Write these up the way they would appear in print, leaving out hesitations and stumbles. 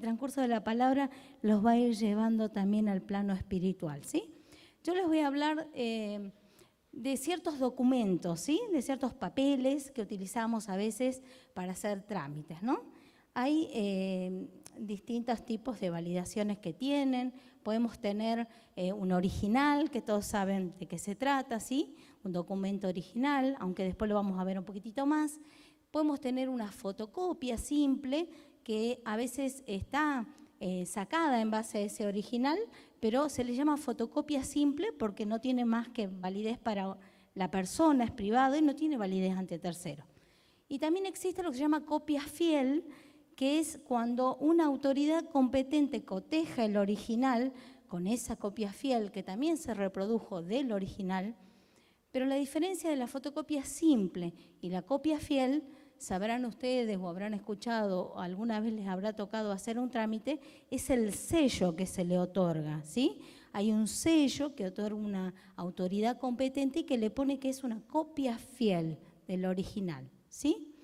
el transcurso de la palabra los va a ir llevando también al plano espiritual, ¿sí? Yo les voy a hablar de ciertos documentos, ¿sí? De ciertos papeles que utilizamos a veces para hacer trámites, ¿no? Hay distintos tipos de validaciones que tienen. Podemos tener un original, que todos saben de qué se trata, ¿sí? Un documento original, aunque después lo vamos a ver un poquitito más. Podemos tener una fotocopia simple, que a veces está sacada en base a ese original, pero se le llama fotocopia simple porque no tiene más que validez para la persona, es privado y no tiene validez ante tercero. Y también existe lo que se llama copia fiel, que es cuando una autoridad competente coteja el original con esa copia fiel que también se reprodujo del original, pero la diferencia de la fotocopia simple y la copia fiel, sabrán ustedes o habrán escuchado, o alguna vez les habrá tocado hacer un trámite, es el sello que se le otorga, ¿sí? Hay un sello que otorga una autoridad competente y que le pone que es una copia fiel del original, ¿sí?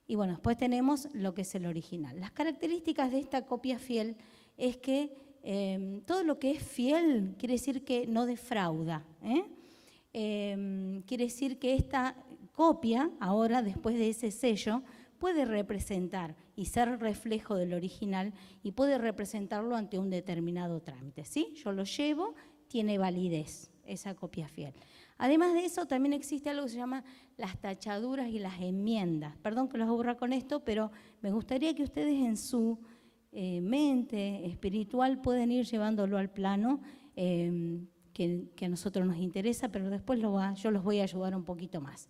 Y bueno, después tenemos lo que es el original. Las características de esta copia fiel es que todo lo que es fiel quiere decir que no defrauda, quiere decir que esta copia, ahora después de ese sello, puede representar y ser reflejo del original y puede representarlo ante un determinado trámite, ¿sí? Yo lo llevo, tiene validez esa copia fiel. Además de eso, también existe algo que se llama las tachaduras y las enmiendas. Perdón que los aburra con esto, pero me gustaría que ustedes en su mente espiritual puedan ir llevándolo al plano que a nosotros nos interesa, pero después yo los voy a ayudar un poquito más.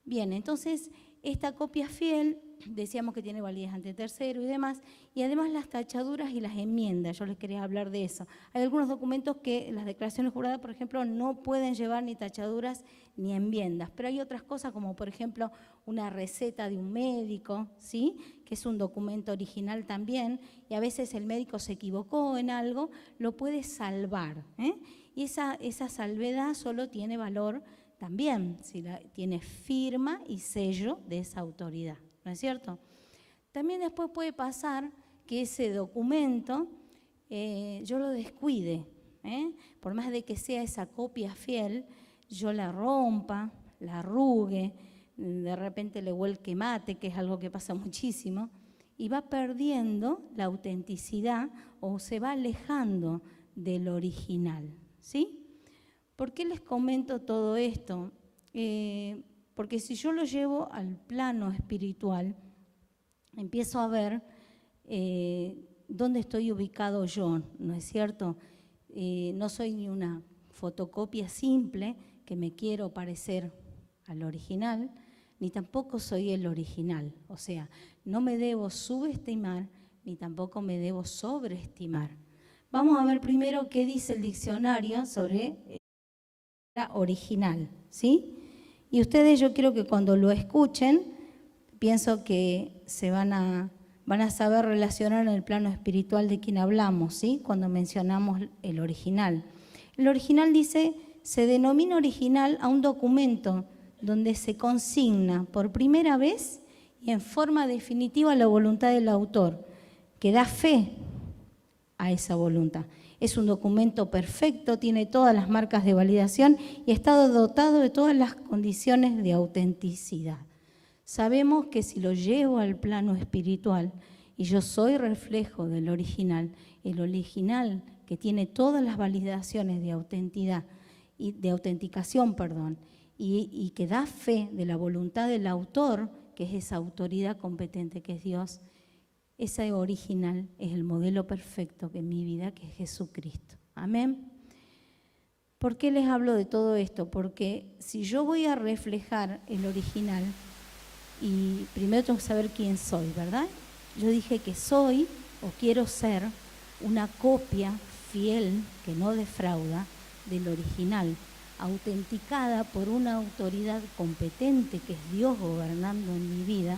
Bien, entonces esta copia fiel, decíamos que tiene validez ante tercero y demás, y además las tachaduras y las enmiendas, yo les quería hablar de eso. Hay algunos documentos que las declaraciones juradas, por ejemplo, no pueden llevar ni tachaduras ni enmiendas, pero hay otras cosas como, por ejemplo, una receta de un médico, ¿sí? Que es un documento original también, y a veces el médico se equivocó en algo, lo puede salvar, y esa salvedad solo tiene valor también si tiene firma y sello de esa autoridad, ¿no es cierto? También después puede pasar que ese documento yo lo descuide, por más de que sea esa copia fiel, yo la rompa, la arrugue, de repente le vuelque mate, que es algo que pasa muchísimo, y va perdiendo la autenticidad o se va alejando del original, ¿sí? ¿Por qué les comento todo esto? Porque si yo lo llevo al plano espiritual, empiezo a ver dónde estoy ubicado yo, ¿no es cierto? No soy ni una fotocopia simple que me quiero parecer al original, ni tampoco soy el original. O sea, no me debo subestimar, ni tampoco me debo sobreestimar. Vamos a ver primero qué dice el diccionario sobre original, ¿sí? Y ustedes, yo quiero que cuando lo escuchen, pienso que se van a saber relacionar en el plano espiritual de quien hablamos, ¿sí? Cuando mencionamos el original. El original dice, se denomina original a un documento donde se consigna por primera vez y en forma definitiva la voluntad del autor, que da fe a esa voluntad. Es un documento perfecto, tiene todas las marcas de validación y está dotado de todas las condiciones de autenticidad. Sabemos que si lo llevo al plano espiritual y yo soy reflejo del original, el original que tiene todas las validaciones de autenticidad y de autenticación, y que da fe de la voluntad del autor, que es esa autoridad competente que es Dios, ese original es el modelo perfecto en mi vida, que es Jesucristo. Amén. ¿Por qué les hablo de todo esto? Porque si yo voy a reflejar el original, y primero tengo que saber quién soy, ¿verdad? Yo dije que soy o quiero ser una copia fiel, que no defrauda, del original, autenticada por una autoridad competente, que es Dios gobernando en mi vida,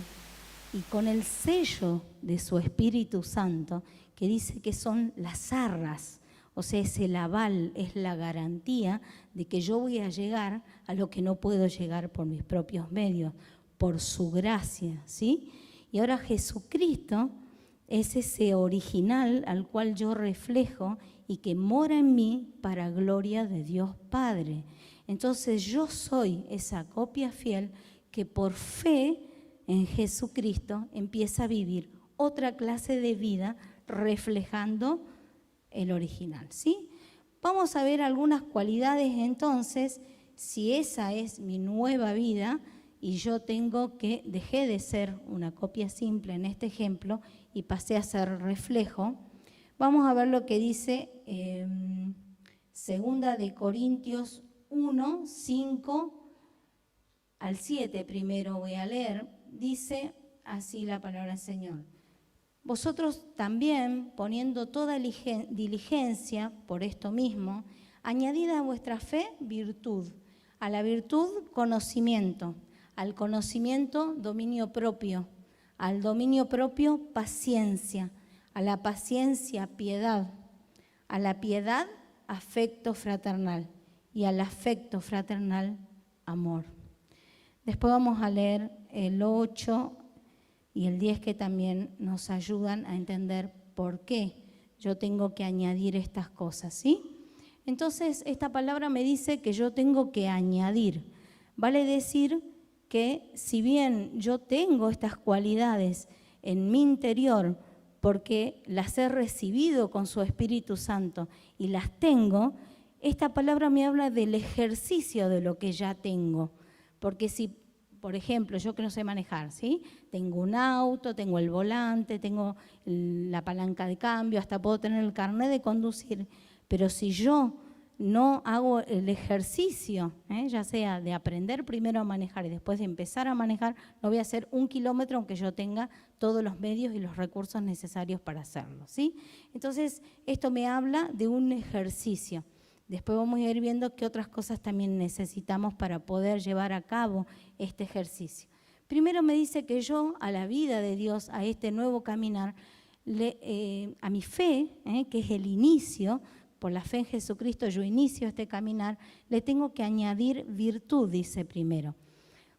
y con el sello de su Espíritu Santo, que dice que son las arras, o sea, es el aval, es la garantía de que yo voy a llegar a lo que no puedo llegar por mis propios medios, por su gracia, ¿sí? Y ahora Jesucristo es ese original al cual yo reflejo y que mora en mí para gloria de Dios Padre. Entonces yo soy esa copia fiel que por fe en Jesucristo empieza a vivir otra clase de vida reflejando el original, ¿sí? Vamos a ver algunas cualidades entonces, si esa es mi nueva vida y yo dejé de ser una copia simple en este ejemplo y pasé a ser reflejo. Vamos a ver lo que dice Segunda de Corintios 1, 5 al 7, primero voy a leer. Dice así la palabra del Señor. Vosotros también, poniendo toda diligencia por esto mismo, añadid a vuestra fe virtud, a la virtud conocimiento, al conocimiento dominio propio, al dominio propio paciencia, a la paciencia piedad, a la piedad afecto fraternal y al afecto fraternal amor. Después vamos a leer el 8 y el 10 que también nos ayudan a entender por qué yo tengo que añadir estas cosas, ¿sí? Entonces, esta palabra me dice que yo tengo que añadir. Vale decir que si bien yo tengo estas cualidades en mi interior porque las he recibido con su Espíritu Santo y las tengo, esta palabra me habla del ejercicio de lo que ya tengo. Porque si, por ejemplo, yo que no sé manejar, ¿sí? Tengo un auto, tengo el volante, tengo la palanca de cambio, hasta puedo tener el carnet de conducir, pero si yo no hago el ejercicio, ya sea de aprender primero a manejar y después de empezar a manejar, no voy a hacer 1 kilómetro aunque yo tenga todos los medios y los recursos necesarios para hacerlo, ¿sí? Entonces, esto me habla de un ejercicio. Después vamos a ir viendo qué otras cosas también necesitamos para poder llevar a cabo este ejercicio. Primero me dice que yo, a la vida de Dios, a este nuevo caminar, a mi fe, que es el inicio, por la fe en Jesucristo yo inicio este caminar, le tengo que añadir virtud, dice primero.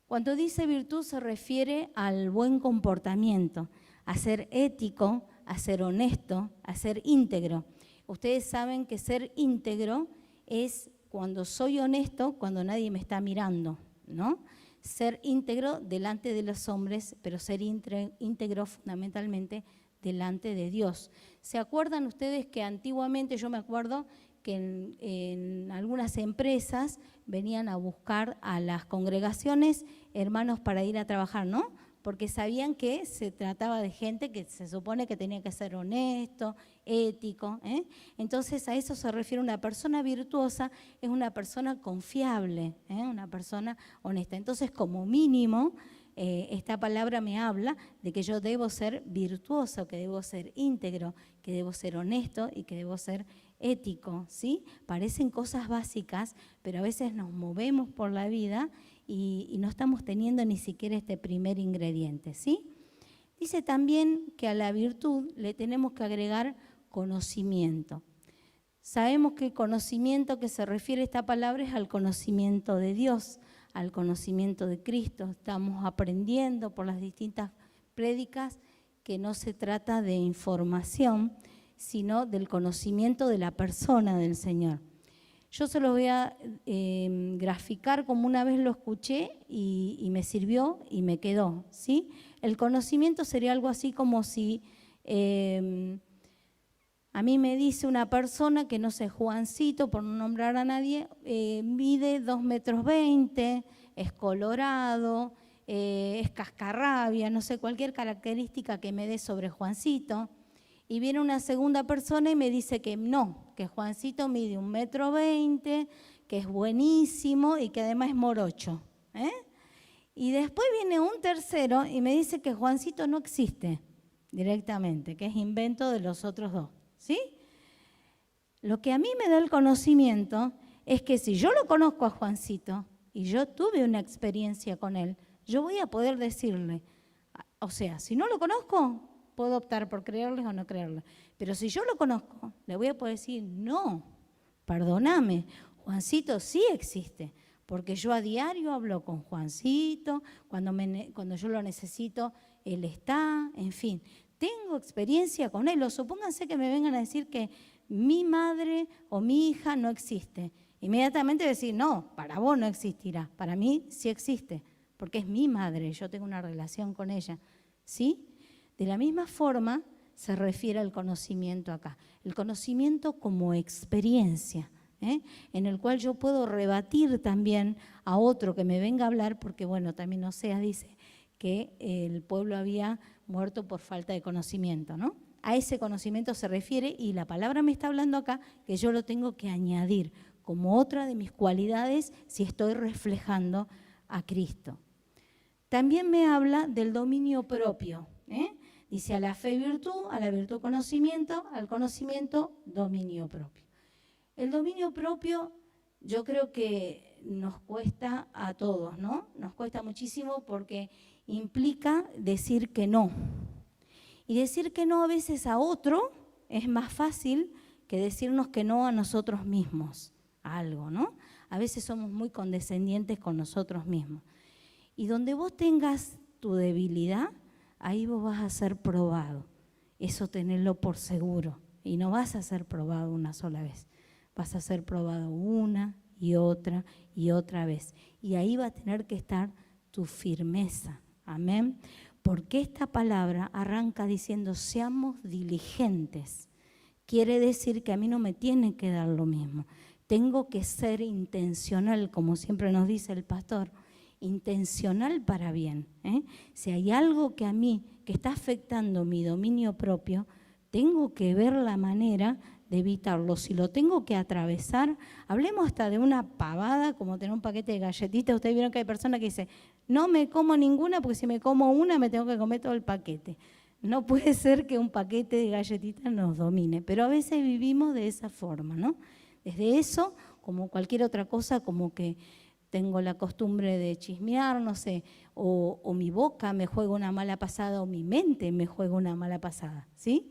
Cuando dice virtud se refiere al buen comportamiento, a ser ético, a ser honesto, a ser íntegro. Ustedes saben que ser íntegro es cuando soy honesto, cuando nadie me está mirando, ¿no? Ser íntegro delante de los hombres, pero ser íntegro fundamentalmente delante de Dios. ¿Se acuerdan ustedes que antiguamente, yo me acuerdo que en algunas empresas venían a buscar a las congregaciones hermanos para ir a trabajar, ¿no? Porque sabían que se trataba de gente que se supone que tenía que ser honesto, ético, Entonces a eso se refiere una persona virtuosa, es una persona confiable, una persona honesta. Entonces como mínimo esta palabra me habla de que yo debo ser virtuoso, que debo ser íntegro, que debo ser honesto y que debo ser ético, ¿sí? Parecen cosas básicas, pero a veces nos movemos por la vida y no estamos teniendo ni siquiera este primer ingrediente, ¿sí? Dice también que a la virtud le tenemos que agregar conocimiento. Sabemos que el conocimiento que se refiere a esta palabra es al conocimiento de Dios, al conocimiento de Cristo. Estamos aprendiendo por las distintas prédicas que no se trata de información, sino del conocimiento de la persona del Señor. Yo se lo voy a graficar como una vez lo escuché y me sirvió y me quedó, ¿sí? El conocimiento sería algo así como si a mí me dice una persona que no sé, Juancito, por no nombrar a nadie, mide 2,20 metros, es colorado, es cascarrabia, no sé, cualquier característica que me dé sobre Juancito. Y viene una segunda persona y me dice que no, que Juancito mide 1,20 metros, que es buenísimo y que además es morocho. Y después viene un tercero y me dice que Juancito no existe directamente, que es invento de los otros dos, ¿sí? Lo que a mí me da el conocimiento es que si yo lo conozco a Juancito y yo tuve una experiencia con él, yo voy a poder decirle, o sea, si no lo conozco, puedo optar por creerles o no creerles. Pero si yo lo conozco, le voy a poder decir, no, perdóname, Juancito sí existe, porque yo a diario hablo con Juancito, cuando yo lo necesito, él está, en fin. tengo experiencia con Él. O supónganse que me vengan a decir que mi madre o mi hija no existe. Inmediatamente decir, no, para vos no existirá, para mí sí existe, porque es mi madre, yo tengo una relación con ella. ¿Sí? De la misma forma se refiere al conocimiento acá. El conocimiento como experiencia, en el cual yo puedo rebatir también a otro que me venga a hablar, porque bueno, también Oseas dice que el pueblo había muerto por falta de conocimiento, ¿no? A ese conocimiento se refiere y la palabra me está hablando acá que yo lo tengo que añadir como otra de mis cualidades si estoy reflejando a Cristo. También me habla del dominio propio. Dice a la fe virtud, a la virtud conocimiento, al conocimiento dominio propio. El dominio propio yo creo que nos cuesta a todos, ¿no? Nos cuesta muchísimo porque implica decir que no. Y decir que no a veces a otro es más fácil que decirnos que no a nosotros mismos, a algo, ¿no? A veces somos muy condescendientes con nosotros mismos. Y donde vos tengas tu debilidad, ahí vos vas a ser probado. Eso tenedlo por seguro. Y no vas a ser probado una sola vez. Vas a ser probado una y otra vez. Y ahí va a tener que estar tu firmeza. Amén. Porque esta palabra arranca diciendo, seamos diligentes. Quiere decir que a mí no me tiene que dar lo mismo. Tengo que ser intencional, como siempre nos dice el pastor, intencional para bien. Si hay algo que a mí, que está afectando mi dominio propio, tengo que ver la manera de evitarlo. Si lo tengo que atravesar, hablemos hasta de una pavada, como tener un paquete de galletitas. Ustedes vieron que hay personas que dicen, no me como ninguna porque si me como una me tengo que comer todo el paquete. No puede ser que un paquete de galletitas nos domine, pero a veces vivimos de esa forma, ¿no? Desde eso, como cualquier otra cosa, como que tengo la costumbre de chismear, no sé, o mi boca me juega una mala pasada o mi mente me juega una mala pasada, ¿sí?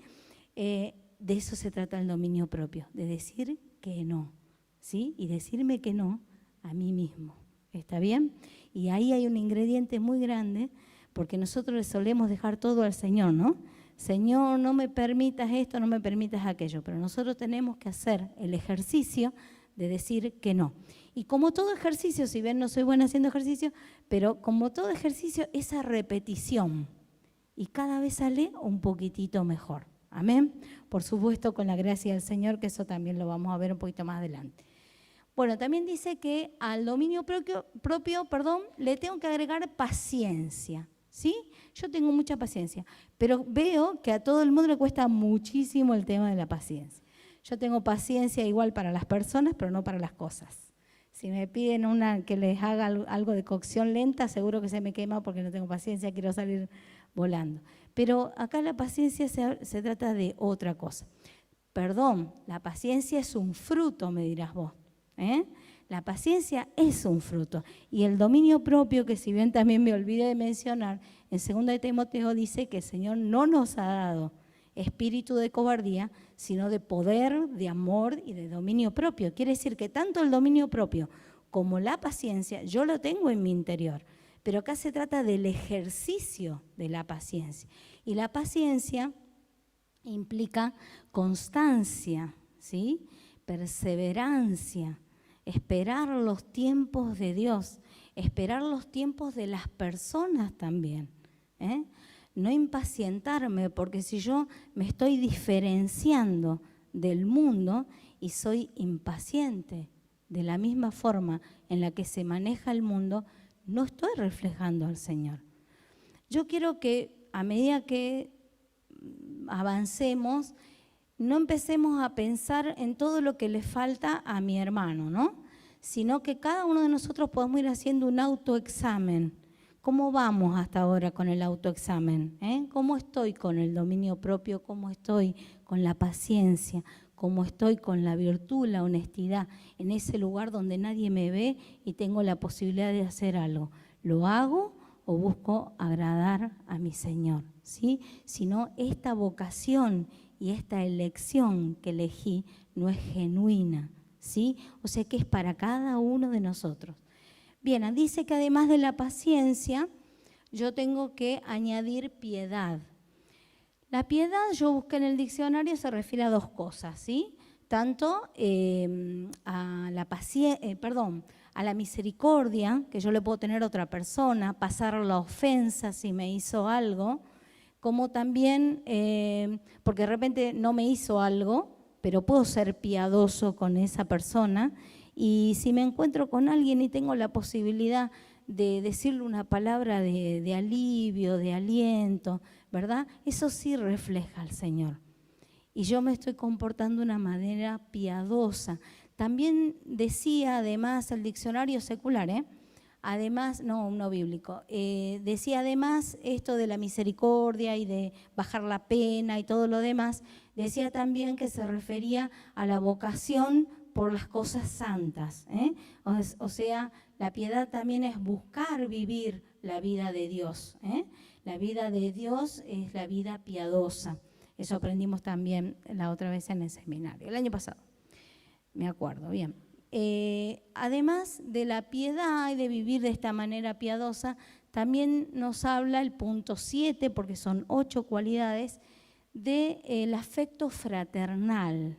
De eso se trata el dominio propio, de decir que no, ¿sí? Y decirme que no a mí mismo, ¿está bien? Y ahí hay un ingrediente muy grande, porque nosotros le solemos dejar todo al Señor, ¿no? Señor, no me permitas esto, no me permitas aquello, pero nosotros tenemos que hacer el ejercicio de decir que no. Y como todo ejercicio, si ven, no soy buena haciendo ejercicio, pero como todo ejercicio, esa repetición, y cada vez sale un poquitito mejor. Amén. Por supuesto, con la gracia del Señor, que eso también lo vamos a ver un poquito más adelante. Bueno, también dice que al dominio propio, le tengo que agregar paciencia, ¿sí? Yo tengo mucha paciencia, pero veo que a todo el mundo le cuesta muchísimo el tema de la paciencia. Yo tengo paciencia igual para las personas, pero no para las cosas. Si me piden que les haga algo de cocción lenta, seguro que se me quema porque no tengo paciencia, quiero salir volando. Pero acá la paciencia se trata de otra cosa. Perdón, la paciencia es un fruto, me dirás vos. La paciencia es un fruto. Y el dominio propio, que si bien también me olvidé de mencionar, en 2 de Timoteo dice que el Señor no nos ha dado espíritu de cobardía, sino de poder, de amor y de dominio propio. Quiere decir que tanto el dominio propio como la paciencia, yo lo tengo en mi interior. Pero acá se trata del ejercicio de la paciencia. Y la paciencia implica constancia, ¿sí? Perseverancia, esperar los tiempos de Dios, esperar los tiempos de las personas también. No impacientarme, porque si yo me estoy diferenciando del mundo y soy impaciente de la misma forma en la que se maneja el mundo, no estoy reflejando al Señor. Yo quiero que a medida que avancemos, no empecemos a pensar en todo lo que le falta a mi hermano, ¿no? Sino que cada uno de nosotros podemos ir haciendo un autoexamen. ¿Cómo vamos hasta ahora con el autoexamen? ¿Cómo estoy con el dominio propio? ¿Cómo estoy con la paciencia? ¿Cómo estoy con la virtud, la honestidad? En ese lugar donde nadie me ve y tengo la posibilidad de hacer algo. ¿Lo hago o busco agradar a mi Señor? ¿Sí? Sino esta vocación y esta elección que elegí no es genuina, ¿sí? O sea que es para cada uno de nosotros. Bien, dice que además de la paciencia, yo tengo que añadir piedad. La piedad, yo busqué en el diccionario, se refiere a dos cosas, ¿sí? Tanto a la misericordia, que yo le puedo tener a otra persona, pasar la ofensa si me hizo algo, como también, porque de repente no me hizo algo, pero puedo ser piadoso con esa persona, y si me encuentro con alguien y tengo la posibilidad de decirle una palabra de alivio, de aliento, ¿verdad? Eso sí refleja al Señor. Y yo me estoy comportando de una manera piadosa. También decía, además, el diccionario secular, además, no bíblico, decía además esto de la misericordia y de bajar la pena y todo lo demás, decía también que se refería a la vocación por las cosas santas. O sea, la piedad también es buscar vivir la vida de Dios. La vida de Dios es la vida piadosa. Eso aprendimos también la otra vez en el seminario, el año pasado, me acuerdo, bien. Además de la piedad y de vivir de esta manera piadosa, también nos habla el punto 7, porque son 8 cualidades, del afecto fraternal.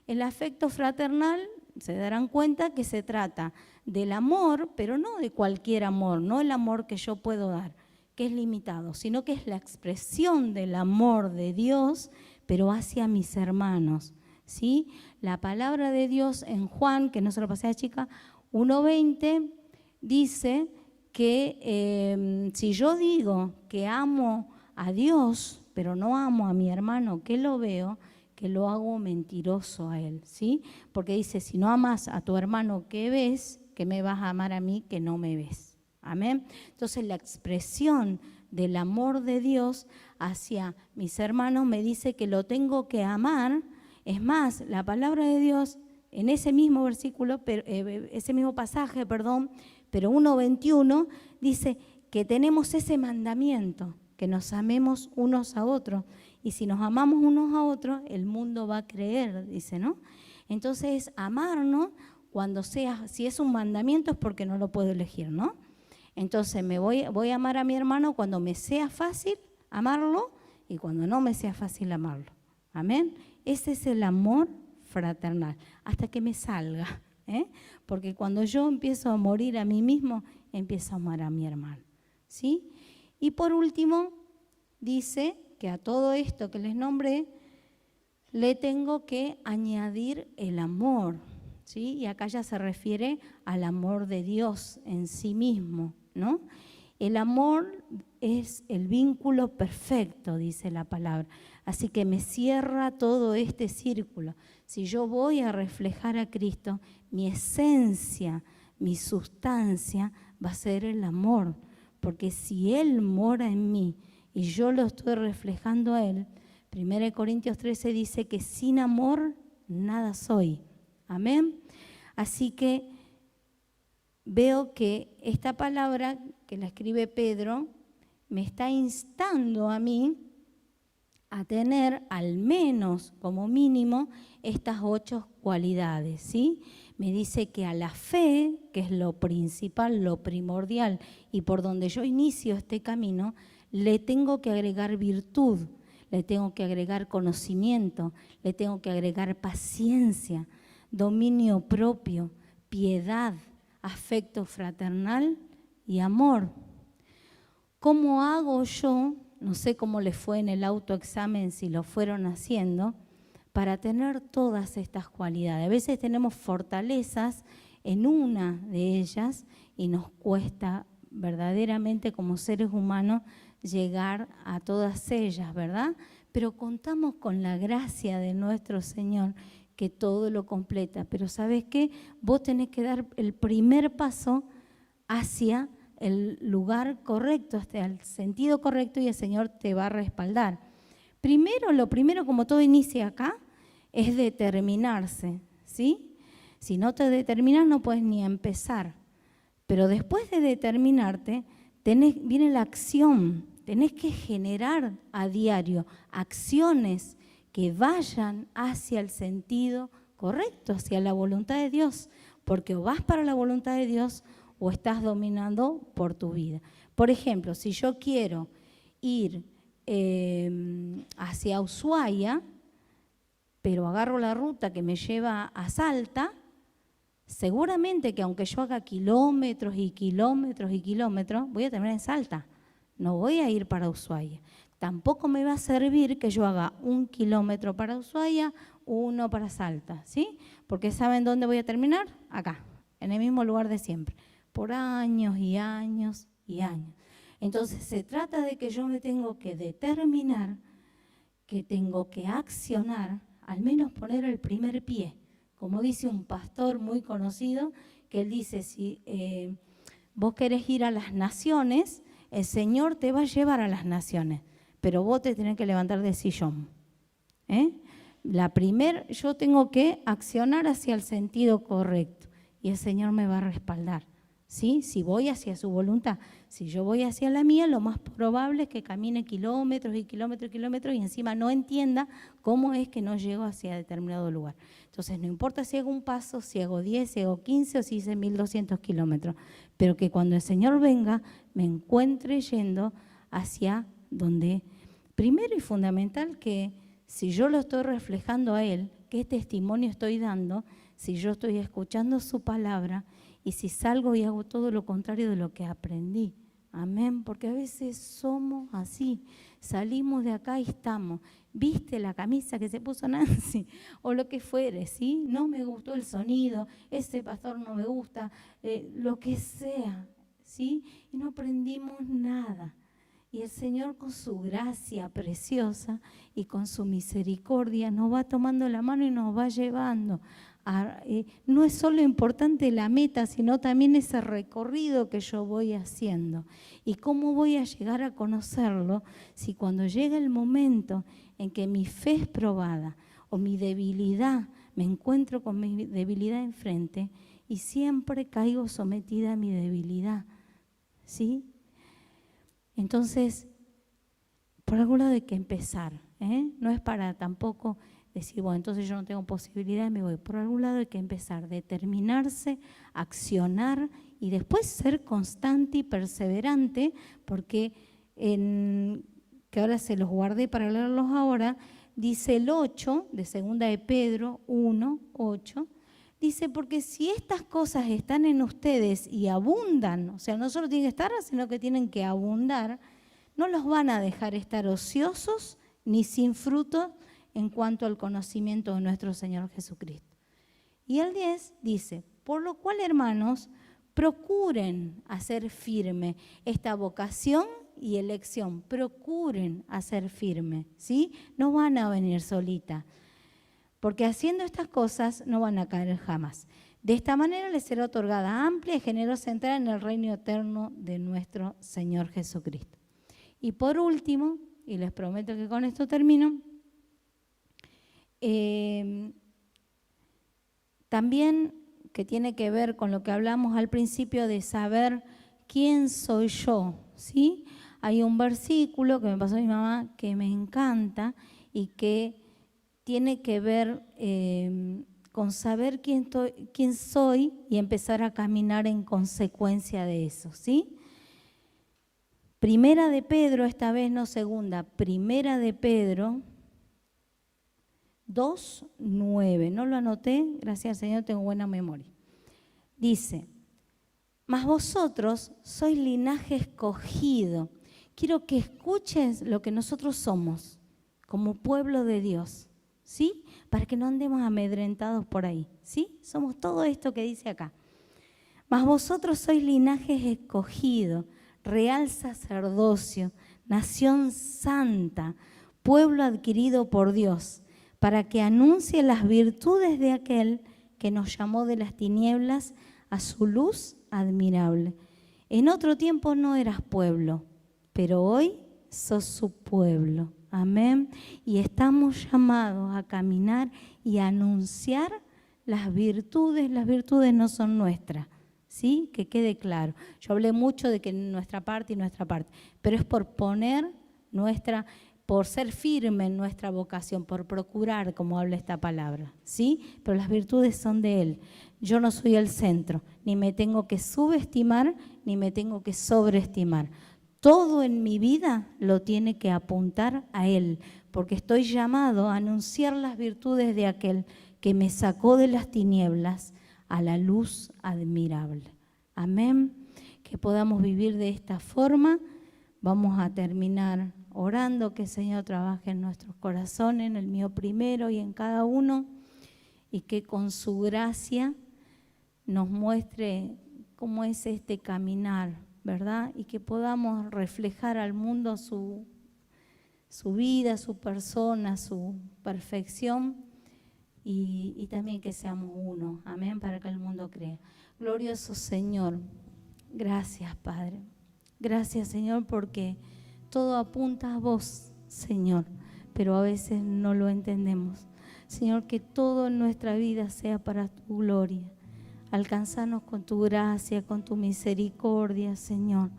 El afecto fraternal, se darán cuenta que se trata del amor, pero no de cualquier amor, no el amor que yo puedo dar, que es limitado, sino que es la expresión del amor de Dios, pero hacia mis hermanos, ¿sí? La palabra de Dios en Juan, que no se lo pasé a la chica, 1:20, dice que si yo digo que amo a Dios, pero no amo a mi hermano que lo veo, que lo hago mentiroso a él, ¿sí? Porque dice, si no amas a tu hermano que ves, que me vas a amar a mí que no me ves. Amén. Entonces la expresión del amor de Dios hacia mis hermanos me dice que lo tengo que amar. Es más, la palabra de Dios en ese mismo versículo, ese mismo pasaje, pero 1:21 dice que tenemos ese mandamiento, que nos amemos unos a otros. Y si nos amamos unos a otros, el mundo va a creer, dice, ¿no? Entonces, amarnos, si es un mandamiento es porque no lo puedo elegir, ¿no? Entonces, voy a amar a mi hermano cuando me sea fácil amarlo y cuando no me sea fácil amarlo. Amén. Ese es el amor fraternal, hasta que me salga. Porque cuando yo empiezo a morir a mí mismo, empiezo a amar a mi hermano. ¿Sí? Y por último, dice que a todo esto que les nombré, le tengo que añadir el amor. ¿Sí? Y acá ya se refiere al amor de Dios en sí mismo, ¿no? El amor es el vínculo perfecto, dice la palabra. Así que me cierra todo este círculo. Si yo voy a reflejar a Cristo, mi esencia, mi sustancia va a ser el amor. Porque si Él mora en mí y yo lo estoy reflejando a Él, 1 Corintios 13 dice que sin amor nada soy. Amén. Así que veo que esta palabra que la escribe Pedro me está instando a mí a tener al menos, como mínimo, estas 8 cualidades, ¿sí? Me dice que a la fe, que es lo principal, lo primordial, y por donde yo inicio este camino, le tengo que agregar virtud, le tengo que agregar conocimiento, le tengo que agregar paciencia, dominio propio, piedad, afecto fraternal y amor. ¿Cómo hago yo? No sé cómo les fue en el autoexamen, si lo fueron haciendo, para tener todas estas cualidades. A veces tenemos fortalezas en una de ellas y nos cuesta verdaderamente como seres humanos llegar a todas ellas, ¿verdad? Pero contamos con la gracia de nuestro Señor que todo lo completa. Pero ¿sabes qué? Vos tenés que dar el primer paso hacia el lugar correcto, hasta el sentido correcto, y el Señor te va a respaldar. Lo primero, como todo inicia acá, es determinarse, ¿sí? Si no te determinas no puedes ni empezar. Pero después de determinarte, viene la acción. Tenés que generar a diario acciones que vayan hacia el sentido correcto, hacia la voluntad de Dios. Porque o vas para la voluntad de Dios o estás dominando por tu vida. Por ejemplo, si yo quiero ir hacia Ushuaia, pero agarro la ruta que me lleva a Salta, seguramente que aunque yo haga kilómetros y kilómetros y kilómetros, voy a terminar en Salta. No voy a ir para Ushuaia. Tampoco me va a servir que yo haga 1 kilómetro para Ushuaia, 1 para Salta, ¿sí? Porque ¿saben dónde voy a terminar? Acá, en el mismo lugar de siempre, por años y años y años. Entonces se trata de que yo me tengo que determinar, que tengo que accionar, al menos poner el primer pie. Como dice un pastor muy conocido, que él dice, si vos querés ir a las naciones, el Señor te va a llevar a las naciones, pero vos te tenés que levantar del sillón. Yo tengo que accionar hacia el sentido correcto y el Señor me va a respaldar. ¿Sí? Si voy hacia su voluntad, si yo voy hacia la mía, lo más probable es que camine kilómetros y kilómetros y kilómetros y encima no entienda cómo es que no llego hacia determinado lugar. Entonces, no importa si hago un paso, si hago 10, si hago 15 o si hice 1200 kilómetros, pero que cuando el Señor venga, me encuentre yendo hacia donde, primero y fundamental, que si yo lo estoy reflejando a Él, qué testimonio estoy dando, si yo estoy escuchando su palabra, y si salgo y hago todo lo contrario de lo que aprendí. Amén, porque a veces somos así, salimos de acá y estamos. ¿Viste la camisa que se puso Nancy? O lo que fuere, ¿sí? No me gustó el sonido, ese pastor no me gusta, lo que sea, ¿sí? Y no aprendimos nada. Y el Señor con su gracia preciosa y con su misericordia nos va tomando la mano y nos va llevando. No es solo importante la meta, sino también ese recorrido que yo voy haciendo. ¿Y cómo voy a llegar a conocerlo si cuando llega el momento en que mi fe es probada o mi debilidad, me encuentro con mi debilidad enfrente y siempre caigo sometida a mi debilidad? ¿Sí? Entonces, por algún lado hay que empezar, no es para tampoco decir, bueno, entonces yo no tengo posibilidad y me voy. Por algún lado hay que empezar, determinarse, accionar y después ser constante y perseverante, porque que ahora se los guardé para leerlos ahora, dice el 8 de 2 de Pedro 1, 8, dice, porque si estas cosas están en ustedes y abundan, o sea, no solo tienen que estar, sino que tienen que abundar, no los van a dejar estar ociosos ni sin fruto en cuanto al conocimiento de nuestro Señor Jesucristo. Y el 10 dice, por lo cual, hermanos, procuren hacer firme esta vocación y elección, procuren hacer firme, ¿sí? No van a venir solitas, porque haciendo estas cosas no van a caer jamás. De esta manera les será otorgada amplia y generosa entrada en el reino eterno de nuestro Señor Jesucristo. Y por último, y les prometo que con esto termino, también que tiene que ver con lo que hablamos al principio de saber quién soy yo, ¿sí? Hay un versículo que me pasó mi mamá que me encanta y que tiene que ver con saber quién soy y empezar a caminar en consecuencia de eso, ¿sí? Primera de Pedro, esta vez no segunda, Primera de Pedro 2:9, no lo anoté, gracias al Señor tengo buena memoria. Dice, mas vosotros sois linaje escogido. Quiero que escuches lo que nosotros somos como pueblo de Dios, ¿sí? Para que no andemos amedrentados por ahí, ¿sí? Somos todo esto que dice acá. Mas vosotros sois linaje escogido, real sacerdocio, nación santa, pueblo adquirido por Dios, para que anuncie las virtudes de aquel que nos llamó de las tinieblas a su luz admirable. En otro tiempo no eras pueblo, pero hoy sos su pueblo. Amén. Y estamos llamados a caminar y a anunciar las virtudes. Las virtudes no son nuestras, ¿sí? Que quede claro. Yo hablé mucho de que nuestra parte y nuestra parte, pero es por poner por ser firme en nuestra vocación, por procurar, como habla esta palabra, ¿sí? Pero las virtudes son de Él. Yo no soy el centro, ni me tengo que subestimar, ni me tengo que sobreestimar. todo en mi vida lo tiene que apuntar a Él, porque estoy llamado a anunciar las virtudes de aquel que me sacó de las tinieblas a la luz admirable. Amén. Que podamos vivir de esta forma. Vamos a terminar orando que el Señor trabaje en nuestros corazones, en el mío primero y en cada uno, y que con su gracia nos muestre cómo es este caminar, ¿verdad? Y que podamos reflejar al mundo su vida, su persona, su perfección, y también que seamos uno, amén, para que el mundo crea. Glorioso Señor, gracias Padre, gracias Señor, porque todo apunta a vos, Señor, pero a veces no lo entendemos. Señor, que todo en nuestra vida sea para tu gloria. Alcanzanos con tu gracia, con tu misericordia, Señor,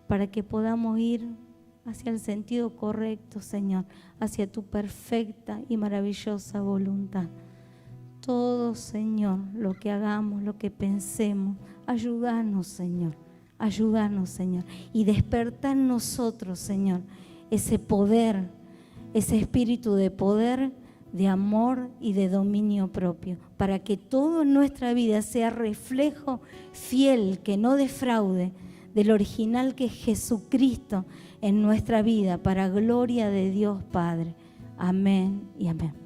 para que podamos ir hacia el sentido correcto, Señor, hacia tu perfecta y maravillosa voluntad. Todo, Señor, lo que hagamos, lo que pensemos, ayúdanos, Señor, y desperta en nosotros, Señor, ese poder, ese espíritu de poder, de amor y de dominio propio, para que todo en nuestra vida sea reflejo fiel, que no defraude, del original que es Jesucristo en nuestra vida, para gloria de Dios Padre. Amén y amén.